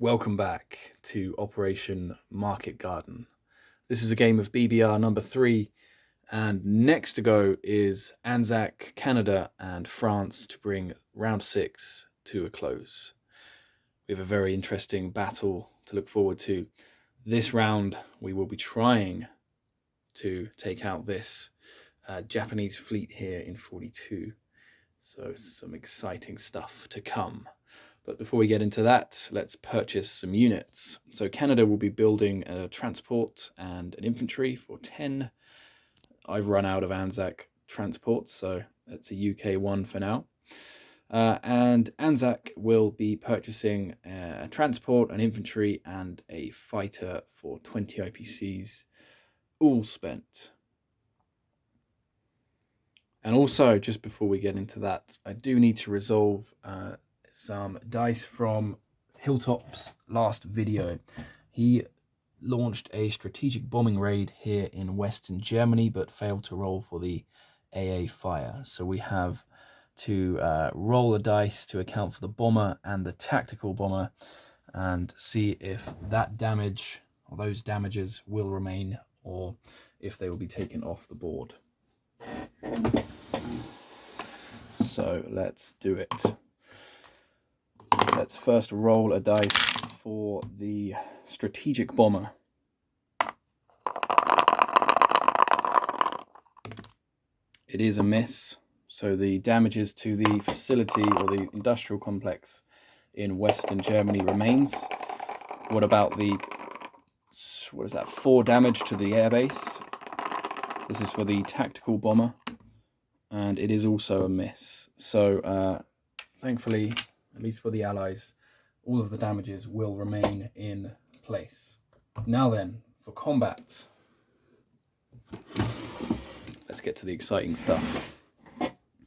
Welcome back to Operation Market Garden. This is a game of BBR number 3, and next to go is Anzac, Canada and France to bring round 6 to a close. We have a very interesting battle to look forward to. This round we will be trying to take out this Japanese fleet here in 42. So some exciting stuff to come. But before we get into that, let's purchase some units. So Canada will be building a transport and an infantry for 10. I've run out of Anzac transports, so that's a UK one for now. And Anzac will be purchasing a transport, an infantry, and a fighter for 20 IPCs, all spent. And also, just before we get into that, I do need to resolve some dice from Hilltop's last video. He launched a strategic bombing raid here in Western Germany, but failed to roll for the AA fire. So we have to roll a dice to account for the bomber and the tactical bomber and see if that damage or those damages will remain or if they will be taken off the board. So let's do it. Let's first roll a dice for the strategic bomber. It is a miss, so the damages to the facility or the industrial complex in Western Germany remains. What about the, 4 damage to the airbase? This is for the tactical bomber, and it is also a miss. So thankfully, at least for the Allies, all of the damages will remain in place. Now then, for combat. Let's get to the exciting stuff.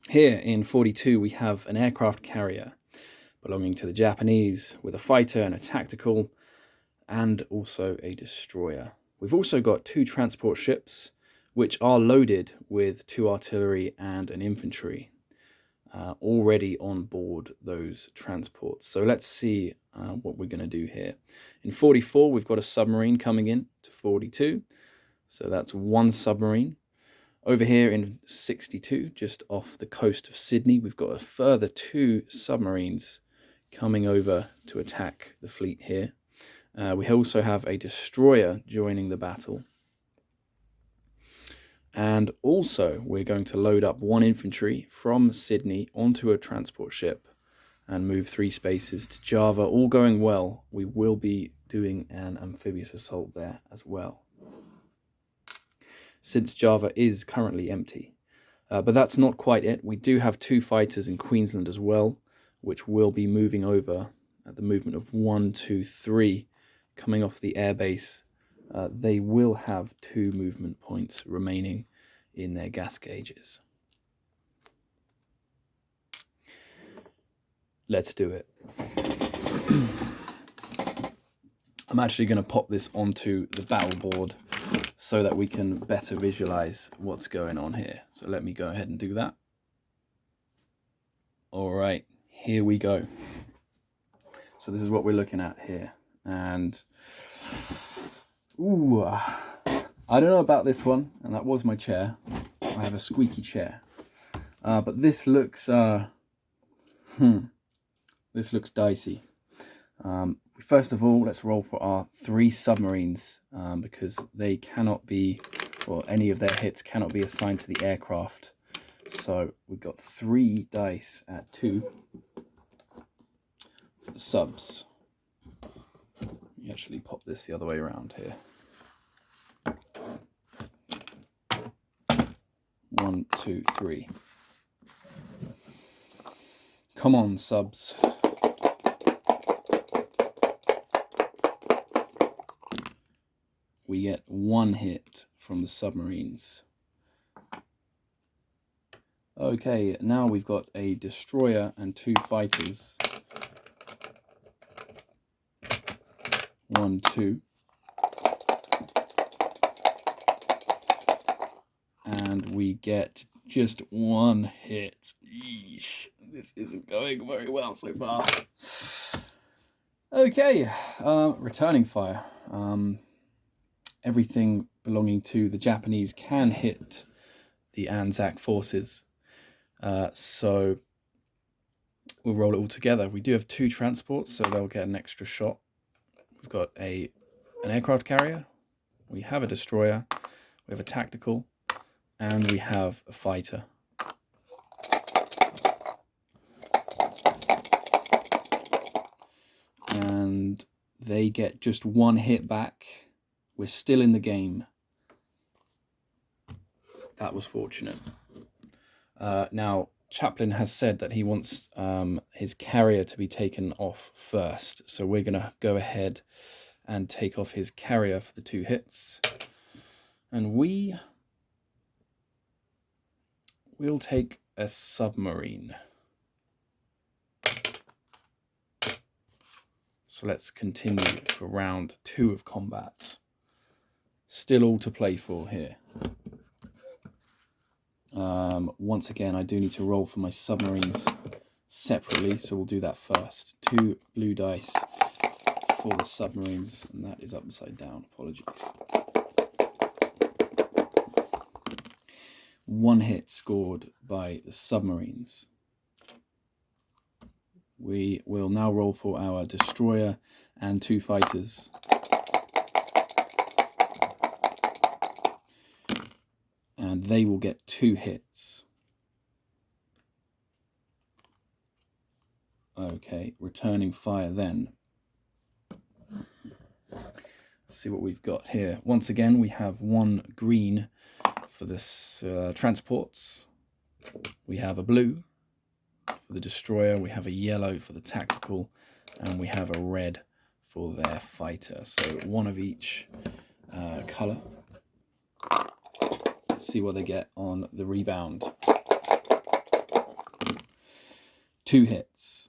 Here in 42, we have an aircraft carrier belonging to the Japanese with a fighter and a tactical, and also a destroyer. We've also got 2 transport ships, which are loaded with 2 artillery and an infantry. Already on board those transports. So let's see what we're going to do here. In 44, we've got a submarine coming in to 42. So that's 1 submarine. Over here in 62, just off the coast of Sydney, we've got a further 2 submarines coming over to attack the fleet here. We also have a destroyer joining the battle. And also, we're going to load up 1 infantry from Sydney onto a transport ship and move 3 spaces to Java. All going well, we will be doing an amphibious assault there as well, since Java is currently empty. But that's not quite it. We do have 2 fighters in Queensland as well, which will be moving over at the movement of 1, 2, 3, coming off the airbase. They will have 2 movement points remaining in their gas gauges. Let's do it. I'm actually going to pop this onto the battle board so that we can better visualize what's going on here. So let me go ahead and do that. All right, here we go. So this is what we're looking at here. And ooh, I don't know about this one, and that was my chair. I have a squeaky chair. But this looks this looks dicey. First of all, let's roll for our 3 submarines, because they cannot be, or any of their hits cannot be assigned to the aircraft. So we've got 3 dice at 2 for the subs. Let me actually pop this the other way around here. 1, 2, 3. Come on, subs. We get 1 hit from the submarines. Okay, now we've got a destroyer and 2 fighters. 1, 2. And we get just 1 hit. Yeesh, this isn't going very well so far. Okay, returning fire. Everything belonging to the Japanese can hit the Anzac forces. So we'll roll it all together. We do have 2 transports, so they'll get an extra shot. We've got an aircraft carrier, we have a destroyer, we have a tactical, and we have a fighter. And they get just 1 hit back. We're still in the game. That was fortunate. Now, Chaplin has said that he wants his carrier to be taken off first. So we're going to go ahead and take off his carrier for the 2 hits. And we'll take a submarine. So let's continue for round 2 of combat. Still all to play for here. Once again, I do need to roll for my submarines separately, so we'll do that first. 2 blue dice for the submarines, and that is upside down. Apologies. 1 hit scored by the submarines. We will now roll for our destroyer and 2 fighters. And they will get 2 hits. Okay, returning fire then. Let's see what we've got here. Once again, we have 1 green for this transports. We have a blue for the destroyer. We have a yellow for the tactical. And we have a red for their fighter. So 1 of each colour. Let's see what they get on the rebound. 2 hits.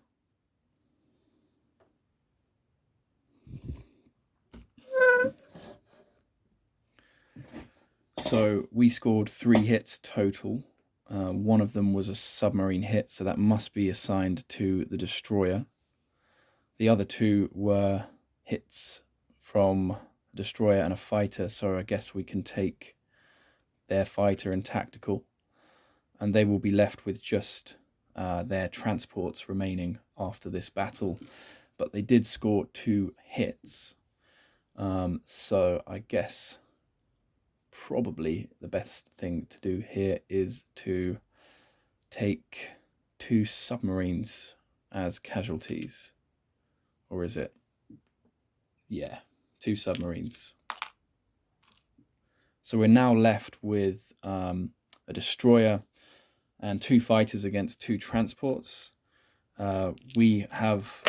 So we scored 3 hits total. 1 of them was a submarine hit, so that must be assigned to the destroyer. The other 2 were hits from a destroyer and a fighter, so I guess we can take their fighter and tactical, and they will be left with just their transports remaining after this battle. But they did score 2 hits, so I guess probably the best thing to do here is to take 2 submarines as casualties. Or is it? Yeah, 2 submarines. So we're now left with a destroyer and 2 fighters against 2 transports. We have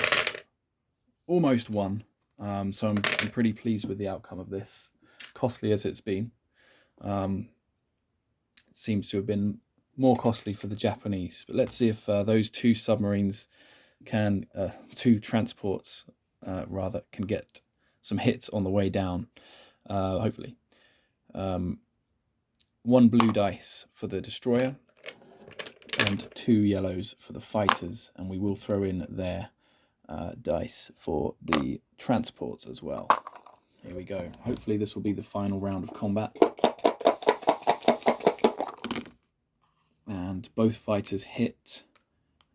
almost won, so I'm pretty pleased with the outcome of this, costly as it's been. It seems to have been more costly for the Japanese, but let's see if those 2 submarines can, 2 transports rather, can get some hits on the way down, hopefully. 1 blue dice for the destroyer and 2 yellows for the fighters, and we will throw in their dice for the transports as well. Here we go. Hopefully this will be the final round of combat. And both fighters hit,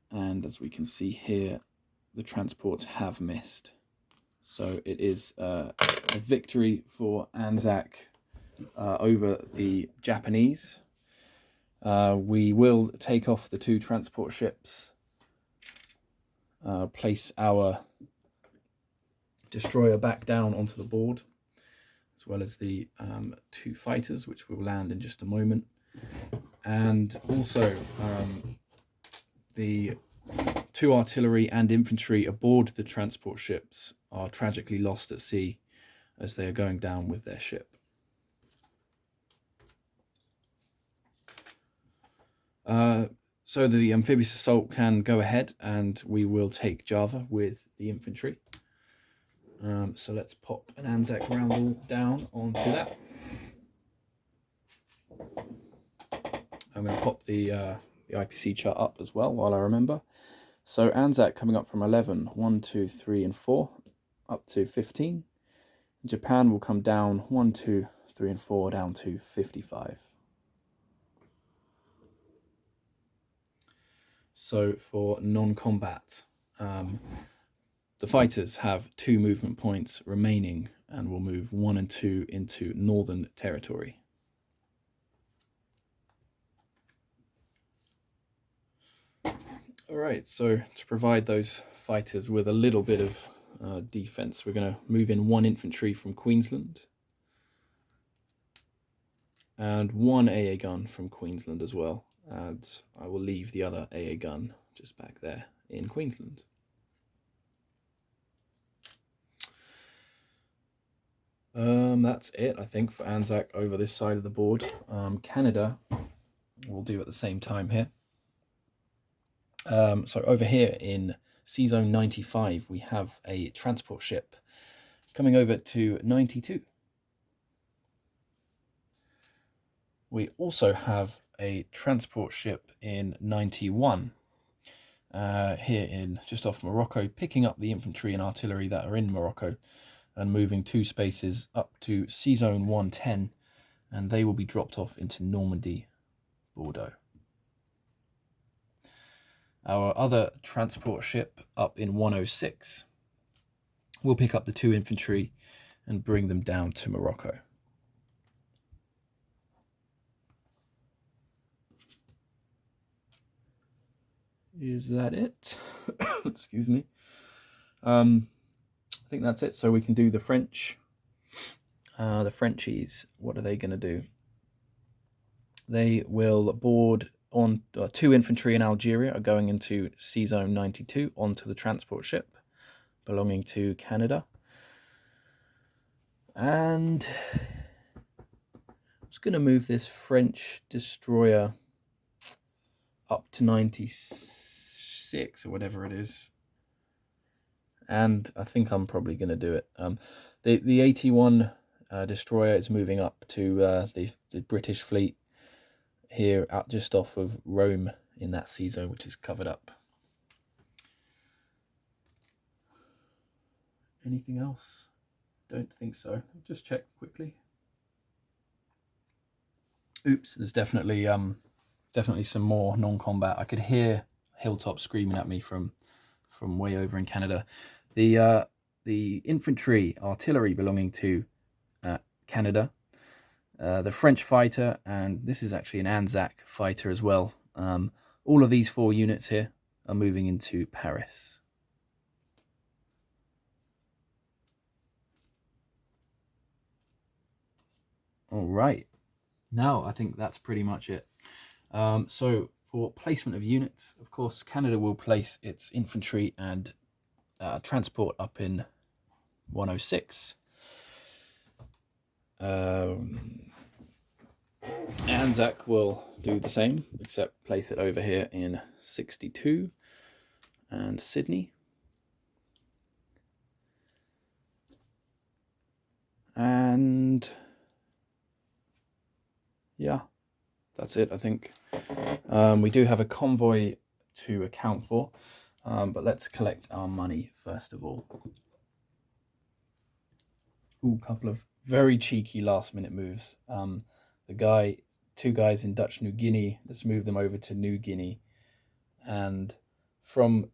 and as we can see here, the transports have missed. So it is a victory for Anzac over the Japanese. We will take off the 2 transport ships, place our destroyer back down onto the board, as well as the 2 fighters, which will land in just a moment. And also the 2 artillery and infantry aboard the transport ships are tragically lost at sea as they are going down with their ship. So the amphibious assault can go ahead, and we will take Java with the infantry. So let's pop an Anzac roundel down onto that. I'm going to pop the IPC chart up as well while I remember. So Anzac coming up from 11, 1, 2, 3, and 4. up to 15. Japan will come down 1, 2, 3, and 4 down to 55. So for non-combat, the fighters have 2 movement points remaining and will move 1 and 2 into Northern Territory. All right, so to provide those fighters with a little bit of defense, we're going to move in 1 infantry from Queensland and 1 AA gun from Queensland as well. And I will leave the other AA gun just back there in Queensland. That's it, I think, for Anzac over this side of the board. Canada will do at the same time here. So over here in C Zone 95, we have a transport ship coming over to 92. We also have a transport ship in 91, here in just off Morocco, picking up the infantry and artillery that are in Morocco and moving 2 spaces up to C Zone 110, and they will be dropped off into Normandy, Bordeaux. Our other transport ship up in 106 will pick up the 2 infantry and bring them down to Morocco. Is that it? Excuse me. I think that's it. So we can do the French. The Frenchies, what are they going to do? They will board on 2 infantry in Algeria are going into C Zone 92 onto the transport ship belonging to Canada. And I'm just going to move this French destroyer up to 96 or whatever it is. And I think I'm probably going to do it. The 81 destroyer is moving up to the British fleet here out just off of Rome in that sea zone, which is covered up. Anything else? Don't think so. I'll just check quickly. Oops, there's definitely some more non-combat. I could hear Hilltop screaming at me from way over in Canada. The infantry artillery belonging to Canada, the French fighter, and this is actually an Anzac fighter as well. All of these 4 units here are moving into Paris. All right, now I think that's pretty much it. So for placement of units, of course, Canada will place its infantry and transport up in 106. Anzac will do the same, except place it over here in 62 and Sydney. And yeah, that's it, I think. We do have a convoy to account for, but let's collect our money first of all. Ooh, a couple of very cheeky last minute moves. The 2 guys in Dutch New Guinea, let's move them over to New Guinea. And from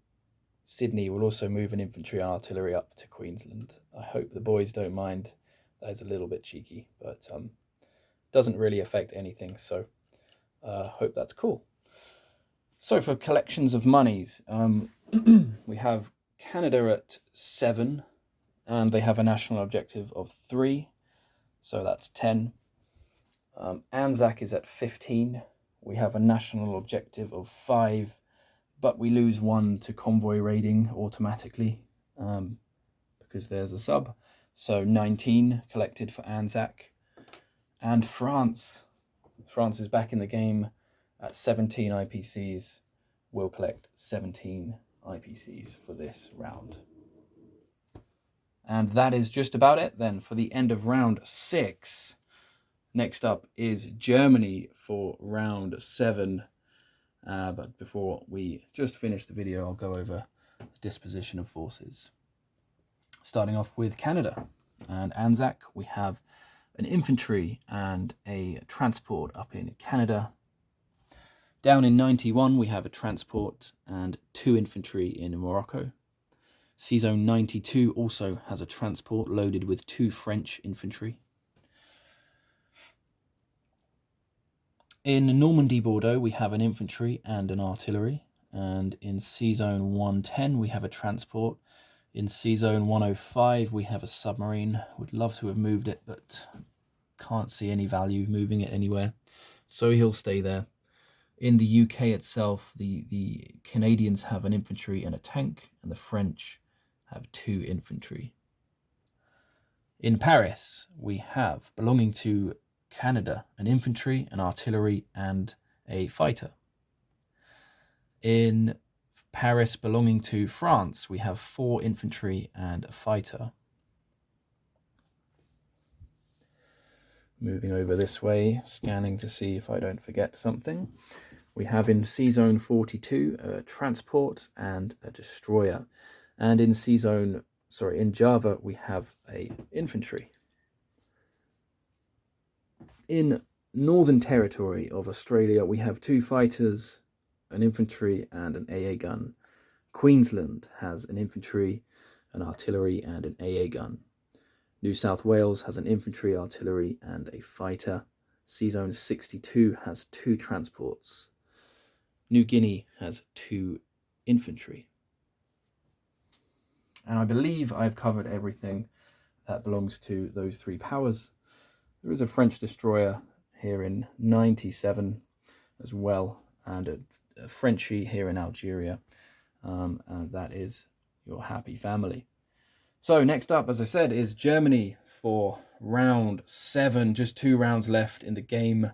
Sydney, we'll also move an infantry and artillery up to Queensland. I hope the boys don't mind. That is a little bit cheeky, but doesn't really affect anything, so hope that's cool. So for collections of monies, we have Canada at 7, and they have a national objective of 3, so that's 10. Anzac is at 15. We have a national objective of 5, but we lose 1 to convoy raiding automatically because there's a sub. So 19 collected for Anzac. And France is back in the game at 17 IPCs. We'll collect 17 IPCs for this round. And that is just about it then for the end of round 6. Next up is Germany for round 7. But before we just finish the video, I'll go over the disposition of forces. starting off with Canada. And Anzac, we have an infantry and a transport up in Canada. Down in 91, we have a transport and 2 infantry in Morocco. C-Zone 92 also has a transport loaded with 2 French infantry. In Normandy, Bordeaux, we have an infantry and an artillery. And in C-Zone 110, we have a transport. In C-Zone 105, we have a submarine. Would love to have moved it, but can't see any value moving it anywhere. So he'll stay there. In the UK itself, the Canadians have an infantry and a tank, and the French have 2 infantry. In Paris, we have, belonging to Canada, an infantry, an artillery, and a fighter. In Paris, belonging to France, we have 4 infantry and a fighter. Moving over this way, scanning to see if I don't forget something. We have in C-Zone 42 a transport and a destroyer. And in in Java, we have a infantry. In Northern Territory of Australia, we have 2 fighters, an infantry and an AA gun. Queensland has an infantry, an artillery and an AA gun. New South Wales has an infantry, artillery and a fighter. C-Zone 62 has 2 transports. New Guinea has 2 infantry. And I believe I've covered everything that belongs to those 3 powers. There is a French destroyer here in 97 as well, and a Frenchie here in Algeria, and that is your happy family. So next up, as I said, is Germany for round 7. Just 2 rounds left in the game.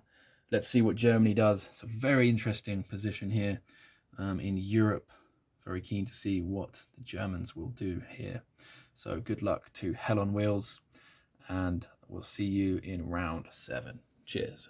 Let's see what Germany does. It's a very interesting position here in Europe. Very keen to see what the Germans will do here. So good luck to Hell on Wheels, and we'll see you in round 7. Cheers.